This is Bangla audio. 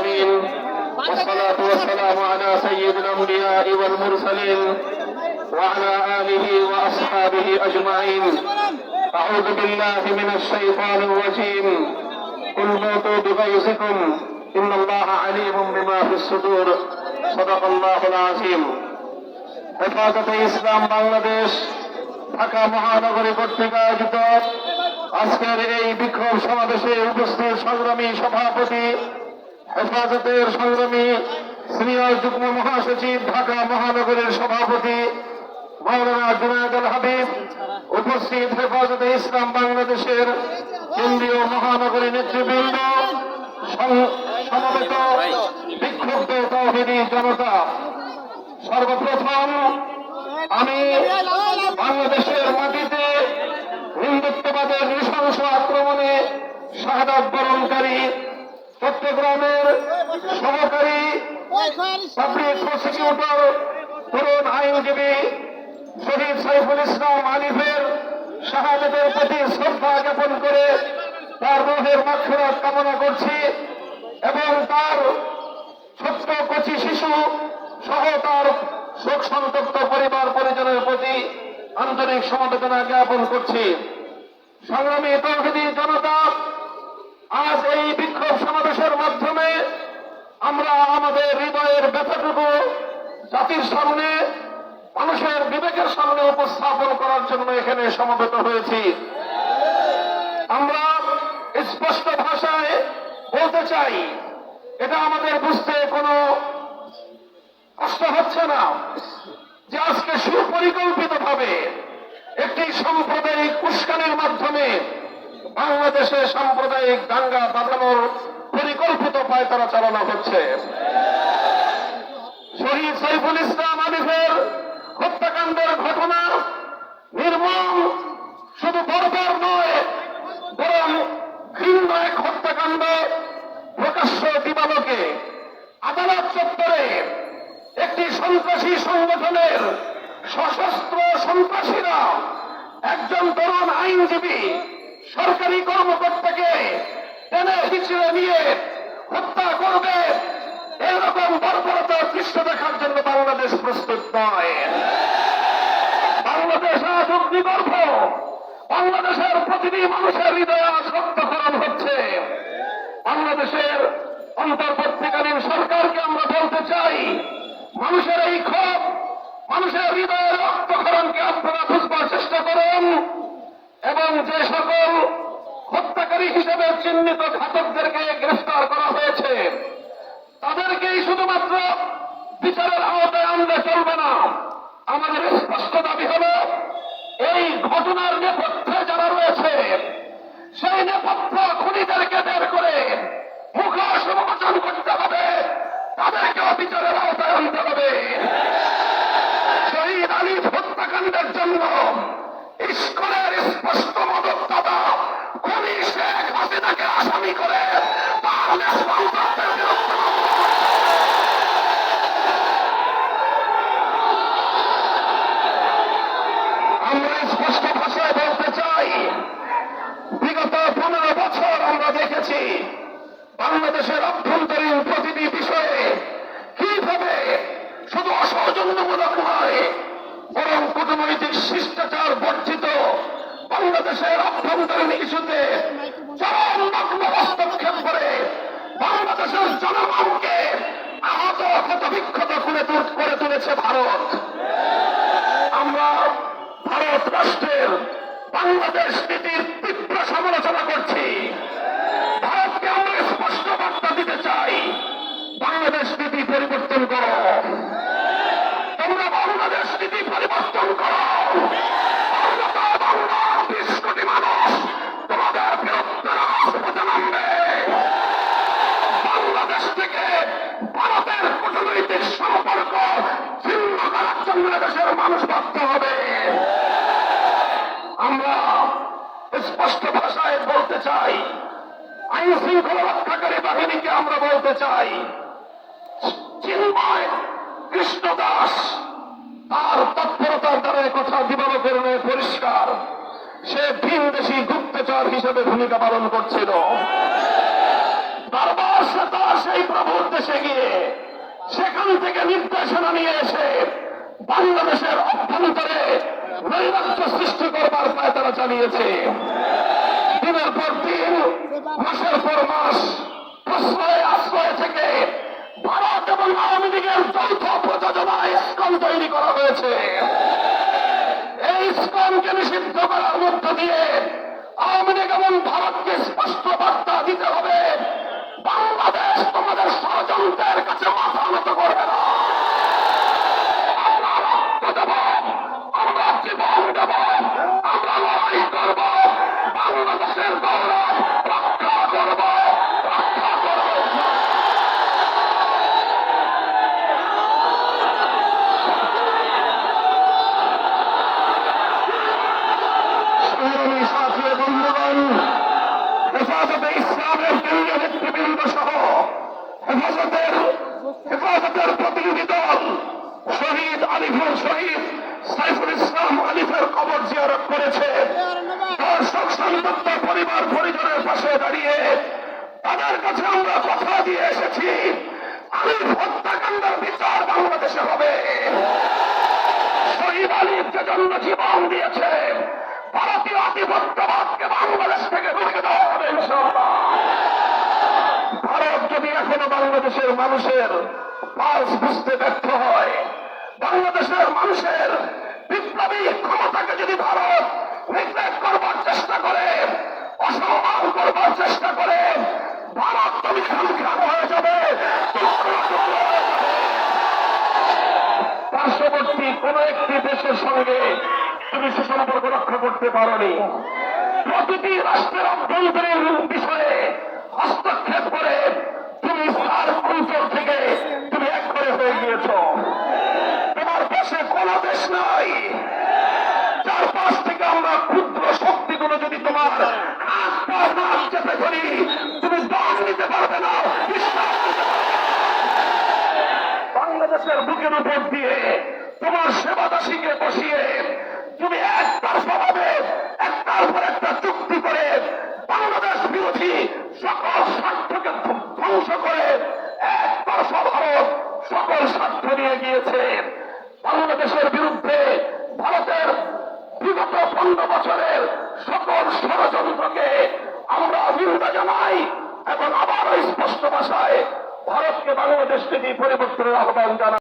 العالمين، والصلاة والسلام على سيد الأنبياء والمرسلين وعلى آله وأصحابه أجمعين. أعوذ بالله من الشيطان الرجيم. قل موتوا بغيظكم إن الله عليم بما في الصدور. صدق الله العظيم. হেফাজতে ইসলাম বাংলাদেশ ঢাকা মহানগরী কর্তৃক আয়োজিত আজকের এই বিক্ষোভ সমাবেশে উপস্থিত সংগ্রামী সভাপতি, হেফাজতের সংগ্রামী সিনিয়র যুগ্ম মহাসচিব, ঢাকা মহানগরীর সভাপতি মাওলানা জুনায়েদ আল হাবিব, উপস্থিত হেফাজতে ইসলাম বাংলাদেশের কেন্দ্রীয় মহানগরী নেতৃবৃন্দ, সমবেত বিক্ষুব্ধ তাওহীদি জনতা, সর্বপ্রথম আমি বাংলাদেশের মাটিতে হিন্দুত্ববাদের নৃশংস আক্রমণে শাহাদাত বরণকারী চট্টগ্রামের সহকারী পাবলিক প্রসিকিউটর তরুণ আইনজীবী শহীদ সাইফুল ইসলাম আলিফের শাহাদাতের প্রতি শ্রদ্ধা জ্ঞাপন করে তার রূহের মাগফিরাত কামনা করছি এবং তার ছোট্ট কচি শিশু সহ তার শোক সন্তপ্ত পরিবার পরিজনের প্রতি আন্তরিক সমবেদনা জ্ঞাপন করছি। সংগ্রামী তাওহীদি জনতা, আজ এই বিক্ষোভ সমাবেশের মাধ্যমে আমরা আমাদের হৃদয়ের ব্যথাটুকু জাতির সামনে, মানুষের বিবেকের সামনে উপস্থাপন করার জন্য এখানে সমবেত হয়েছি। আমরা স্পষ্ট ভাষায় বলতে চাই, এটা আমাদের বুঝতে কোনো কষ্ট হচ্ছে না যে আজকে সুপরিকল্পিতভাবে একটি সাম্প্রদায়িক উস্কানির মাধ্যমে বাংলাদেশে সাম্প্রদায়িক দাঙ্গা বাঁধানোর পরিকল্পিত পায়তারা চালানো হচ্ছে। শহীদ সাইফুল ইসলাম আলিফের হত্যাকাণ্ডের ঘটনা নির্মম, শুধু বর্বর নয় বরং ঘৃণ্য এক হত্যাকাণ্ড। প্রকাশ্য দিবালোকে আদালত চত্বরে একটি সন্ত্রাসী সংগঠনের সশস্ত্র সন্ত্রাসীরা একজন তরুণ আইনজীবী, সরকারি কর্মকর্তাকে টেনে হিচড়ে নিয়ে হত্যা করবে, এরকম বর্বরতার দৃশ্য দেখার জন্য বাংলাদেশ প্রস্তুত নয়। বাংলাদেশ আজ অগ্নিগর্ভ, বাংলাদেশের প্রতিটি মানুষের হৃদয়ে আজ রক্তক্ষরণ হচ্ছে। বাংলাদেশের অন্তর্বর্তীকালীন সরকারকে আমরা বলতে চাই, মানুষের এই ক্ষোভ, মানুষের হৃদয়ের রক্তক্ষরণকে আপনারা বুঝবার চেষ্টা করুন এবং যে সকল হত্যাকারী হিসেবে চিহ্নিত ঘাতকদেরকে গ্রেফতার করা হয়েছে তাদেরকেই শুধুমাত্র বিচারের আওতায় আনলে চলবে না। আমাদের স্পষ্ট দাবি হল, এই ঘটনার নেপথ্যে যারা রয়েছে সেই নেপথ্য খুনিদেরকে বের করে মুখোশ উন্মোচন করতে হবে, তাদেরকেও বিচারের আওতায় আনতে হবে। শহীদ আলিফ হত্যাকাণ্ডের জন্য ইস্কনের স্পষ্ট মদতদাতা খুনি শেখ হাসিনাকে আসামি করে তার নেতৃত্বের বিরুদ্ধে আমরা স্পষ্ট ভাষায় বলতে চাই, বিগত 15 বছর আমরা দেখেছি বাংলাদেশের অভ্যন্তরীণ প্রতিটি বিষয়ে কিভাবে শুধু অসৌজন্যমূলক নয় বরং কূটনৈতিক শিষ্টাচার বর্জিত বাংলাদেশের অভ্যন্তরীণ ইস্যুতে চরম নগ্ন হস্তক্ষেপ করে বাংলাদেশের জনগণকে আহত ক্ষতবিক্ষত করে তুলেছে ভারত। আমরা ভারত রাষ্ট্রের বাংলাদেশ নীতির তীব্র সমালোচনা করছি। ভারতকে আমরা স্পষ্ট বার্তা দিতে চাই, বাংলাদেশ নীতি পরিবর্তন করো, তোমরা বাংলাদেশ নীতি পরিবর্তন করো। 20 কোটি মানুষ তোমাদের বিরুদ্ধে রাজপথে নামবে। বাংলাদেশ থেকে ভারতের কূটনৈতিক সম্পর্ক ছিন্ন করার জন্য দেশের মানুষ বাধ্য হবে। আমরা স্পষ্ট ভাষায় বলতে চাই, আইন শৃঙ্খলা রক্ষাকারী বাহিনীকে আমরা বলতে চাই, চিন্ময় কৃষ্ণ দাস তার তৎপরতার দ্বারা কথা দিবালোকের পরিষ্কার, সে ভিনদেশী গুপ্তচর হিসেবে ভূমিকা পালন করছিল। বারবার সে তার সেই প্রভুর দেশে গিয়ে সেখান থেকে নির্দেশনা নিয়ে এসে বাংলাদেশের অভ্যন্তরে নৈরাজ্য সৃষ্টি করবার পায়তারা চালিয়েছে। দিনের পর দিন, মাসের পর মাস প্রশ্রয় আশ্রয় থেকে ভারত এবং আওয়ামী লীগের যৌথ প্রযোজনায় ইসকন তৈরি করা হয়েছে। এই ইসকনকে নিষিদ্ধ করার মধ্য দিয়ে আওয়ামী লীগ এবং ভারতকে স্পষ্ট বার্তা দিতে হবে, বাংলাদেশ তোমাদের ষড়যন্ত্রের কাছে মাথা নত করবে না। আমরা রক্ত দেব, আমরা জীবন দেব, আমরা লড়াই করব, বাংলাদেশের গৌরব রক্ষা করব, রক্ষা করব। সংগ্রামী সাথী বন্ধুগণ, হেফাজতে ইসলামের কেন্দ্রীয় নেতৃবৃন্দ সহ হেফাজতের প্রতিনিধি দল শহীদ আলিফুর শহীদ সাইফুল ইসলাম আলিফের কবর জিয়ারত করেছে। দর্শক সংযুক্ত পরিবার পরিজনের পাশে দাঁড়িয়ে তাদের কাছে আমরা কথা দিয়ে এসেছি, আলিফ হত্যাকাণ্ডের বিচার বাংলাদেশে হবে। শহীদ আলিফ যে জন্য জীবন দিয়েছে, ভারতীয় আধিপত্যবাদকে বাংলাদেশ থেকে রুখে দেওয়া হবে ইনশাআল্লাহ। ভারত যদি এখনো বাংলাদেশের মানুষের পালস বুঝতে ব্যর্থ হয়, বাংলাদেশের মানুষের বিপ্লবী ক্ষমতাকে যদি ভারত নিগ্লেক্ট করবার চেষ্টা করে, অসম্মান করবার চেষ্টা করে, ভারত তুমি খান হয়ে যাবে, পার্শ্ববর্তী কোন একটি দেশের সঙ্গে তুমি সুসম্পর্ক রক্ষা করতে পারোনি। প্রতিটি রাষ্ট্রের অভ্যন্তরীণ বিষয়ে হস্তক্ষেপ করে তুমি তার অঞ্চল থেকে তুমি এক করে হয়ে গিয়েছ। তোমার পাশে কোন দেশ নাই। চারপাশ থেকে আমরা ক্ষুদ্র শক্তিগুলো যদি তোমার হাত পা নাক চেপে ধরি, তুমি দম নিতে পারবে না, বিশ্বাস নিতে পারবে না। বাংলাদেশের বুকের উপর দিয়ে তোমার সেবাদাসীকে বসিয়ে তুমি একতরফাভাবে একটার পর একটা চুক্তি করে বাংলাদেশ বিরোধী সকল স্বার্থকে ধ্বংস করে একতরফা ভারত সকল স্বার্থ নিয়ে গিয়েছে। বাংলাদেশের বিরুদ্ধে ভারতের বিগত 15 বছরের সকল ষড়যন্ত্রকে আমরা নিন্দা জানাই এবং আবারও স্পষ্ট ভাষায় ভারতকে বাংলাদেশ থেকে পরিবর্তনের আহ্বান জানাই।